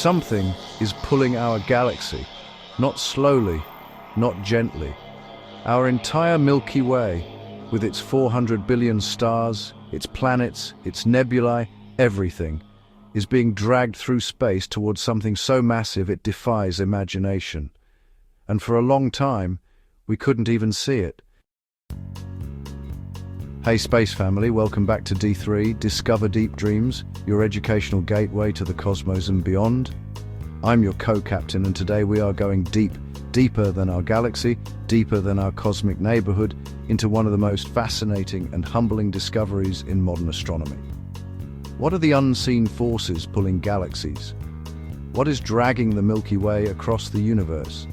Something is pulling our galaxy, not slowly, not gently. Our entire Milky Way, with its 400 billion stars, its planets, its nebulae, everything, is being dragged through space towards something so massive it defies imagination. And for a long time, we couldn't even see it. Hey Space Family, welcome back to D3, Discover Deep Dreams, your educational gateway to the cosmos and beyond. I'm your co-captain, and today we are going deep, deeper than our galaxy, deeper than our cosmic neighborhood, into one of the most fascinating and humbling discoveries in modern astronomy. What are the unseen forces pulling galaxies? What is dragging the Milky Way across the universe?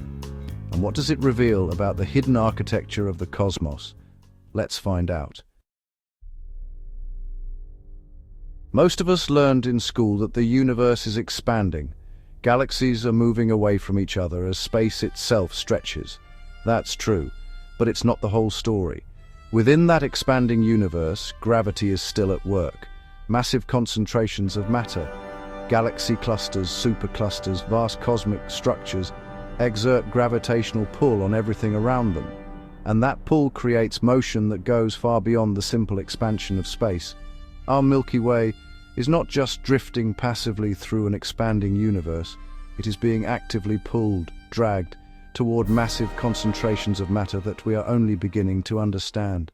And what does it reveal about the hidden architecture of the cosmos? Let's find out. Most of us learned in school that the universe is expanding. Galaxies are moving away from each other as space itself stretches. That's true, but it's not the whole story. Within that expanding universe, gravity is still at work. Massive concentrations of matter, galaxy clusters, superclusters, vast cosmic structures, exert gravitational pull on everything around them. And that pull creates motion that goes far beyond the simple expansion of space. Our Milky Way is not just drifting passively through an expanding universe, it is being actively pulled, dragged, toward massive concentrations of matter that we are only beginning to understand.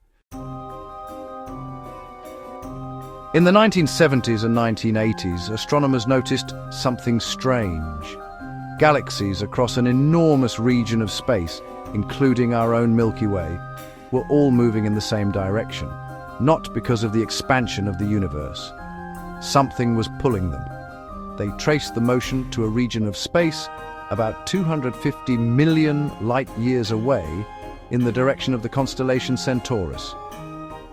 In the 1970s and 1980s, astronomers noticed something strange. Galaxies across an enormous region of space, including our own Milky Way, were all moving in the same direction, not because of the expansion of the universe. Something was pulling them. They traced the motion to a region of space about 250 million light-years away in the direction of the constellation Centaurus.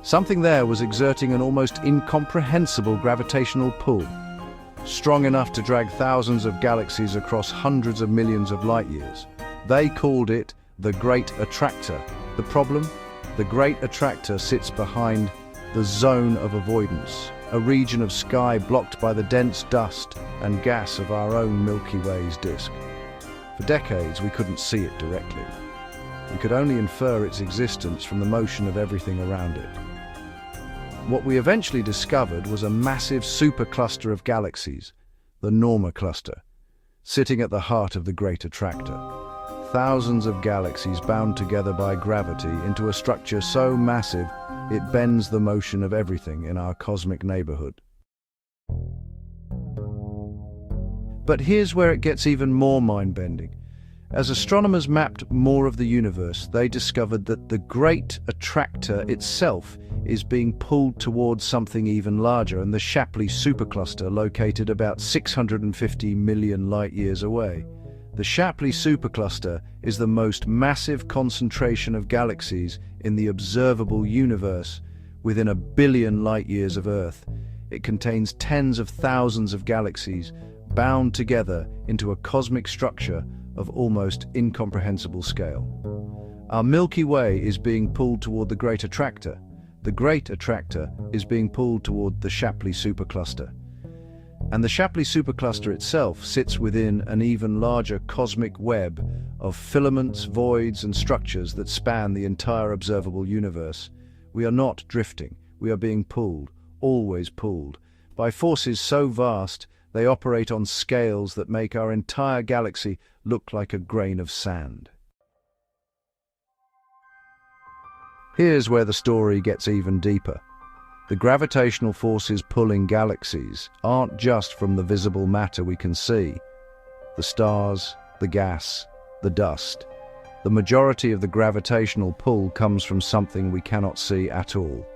Something there was exerting an almost incomprehensible gravitational pull, strong enough to drag thousands of galaxies across hundreds of millions of light-years. They called it the Great Attractor. The problem? The Great Attractor sits behind the zone of avoidance, a region of sky blocked by the dense dust and gas of our own Milky Way's disk. For decades, we couldn't see it directly. We could only infer its existence from the motion of everything around it. What we eventually discovered was a massive supercluster of galaxies, the Norma cluster, sitting at the heart of the Great Attractor. Thousands of galaxies bound together by gravity into a structure so massive it bends the motion of everything in our cosmic neighborhood. But here's where it gets even more mind-bending. As astronomers mapped more of the universe, they discovered that the Great Attractor itself is being pulled towards something even larger, and the Shapley supercluster, located about 650 million light-years away. The Shapley supercluster is the most massive concentration of galaxies in the observable universe within 1 billion light-years of Earth. It contains tens of thousands of galaxies bound together into a cosmic structure of almost incomprehensible scale. Our Milky Way is being pulled toward the Great Attractor. The Great Attractor is being pulled toward the Shapley supercluster. And the Shapley supercluster itself sits within an even larger cosmic web of filaments, voids, and structures that span the entire observable universe. We are not drifting. We are being pulled, always pulled, by forces so vast they operate on scales that make our entire galaxy look like a grain of sand. Here's where the story gets even deeper. The gravitational forces pulling galaxies aren't just from the visible matter we can see. The stars, the gas, the dust. The majority of the gravitational pull comes from something we cannot see at all.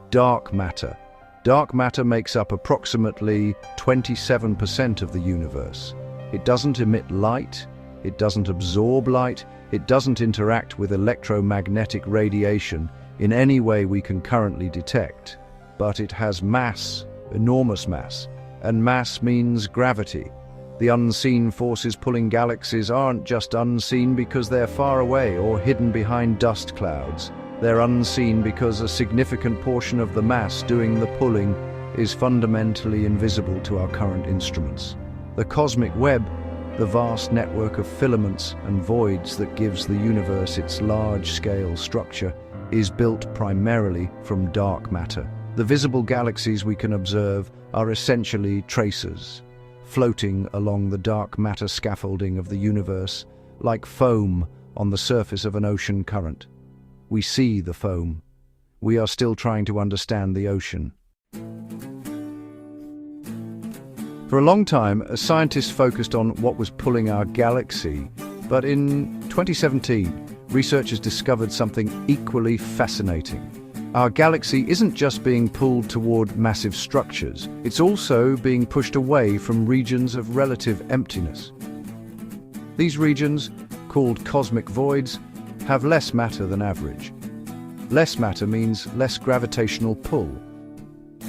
Dark matter. Dark matter makes up approximately 27% of the universe. It doesn't emit light, it doesn't absorb light, it doesn't interact with electromagnetic radiation in any way we can currently detect. But it has mass, enormous mass, and mass means gravity. The unseen forces pulling galaxies aren't just unseen because they're far away or hidden behind dust clouds. They're unseen because a significant portion of the mass doing the pulling is fundamentally invisible to our current instruments. The cosmic web, the vast network of filaments and voids that gives the universe its large-scale structure, is built primarily from dark matter. The visible galaxies we can observe are essentially tracers, floating along the dark matter scaffolding of the universe, like foam on the surface of an ocean current. We see the foam. We are still trying to understand the ocean. For a long time, scientists focused on what was pulling our galaxy, but in 2017, researchers discovered something equally fascinating. Our galaxy isn't just being pulled toward massive structures, it's also being pushed away from regions of relative emptiness. These regions, called cosmic voids, have less matter than average. Less matter means less gravitational pull,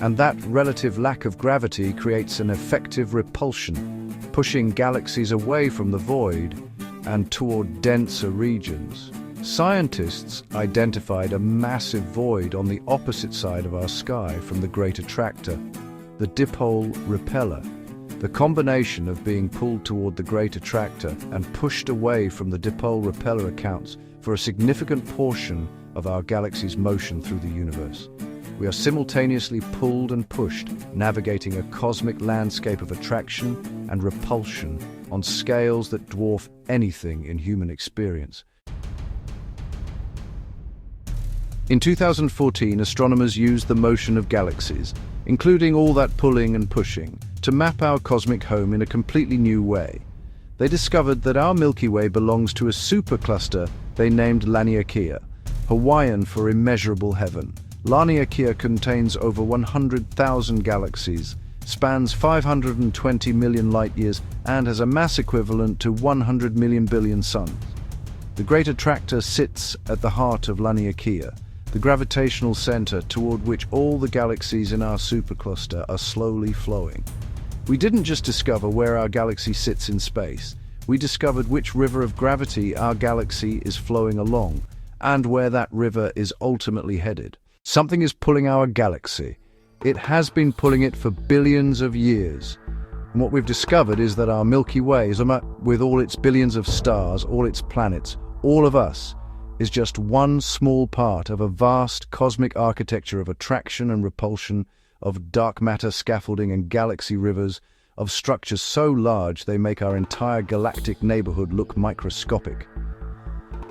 and that relative lack of gravity creates an effective repulsion, pushing galaxies away from the void and toward denser regions. Scientists identified a massive void on the opposite side of our sky from the Great Attractor, the dipole repeller. The combination of being pulled toward the Great Attractor and pushed away from the dipole repeller accounts for a significant portion of our galaxy's motion through the universe. We are simultaneously pulled and pushed, navigating a cosmic landscape of attraction and repulsion on scales that dwarf anything in human experience. In 2014, astronomers used the motion of galaxies, including all that pulling and pushing, to map our cosmic home in a completely new way. They discovered that our Milky Way belongs to a supercluster they named Laniakea, Hawaiian for immeasurable heaven. Laniakea contains over 100,000 galaxies, spans 520 million light-years, and has a mass equivalent to 100 million billion suns. The Great Attractor sits at the heart of Laniakea, the gravitational center toward which all the galaxies in our supercluster are slowly flowing. We didn't just discover where our galaxy sits in space, we discovered which river of gravity our galaxy is flowing along, and where that river is ultimately headed. Something is pulling our galaxy. It has been pulling it for billions of years. And what we've discovered is that our Milky Way, with all its billions of stars, all its planets, all of us, is just one small part of a vast cosmic architecture of attraction and repulsion, of dark matter scaffolding and galaxy rivers, of structures so large they make our entire galactic neighborhood look microscopic.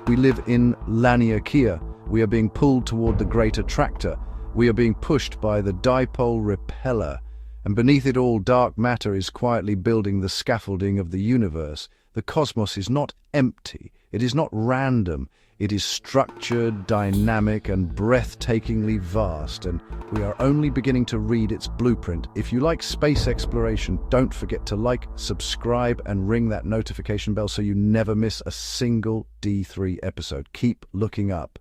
We live in Laniakea. We are being pulled toward the Great Attractor. We are being pushed by the dipole repeller. And beneath it all, dark matter is quietly building the scaffolding of the universe. The cosmos is not empty. It is not random. It is structured, dynamic, and breathtakingly vast, and we are only beginning to read its blueprint. If you like space exploration, don't forget to like, subscribe, and ring that notification bell so you never miss a single D3 episode. Keep looking up.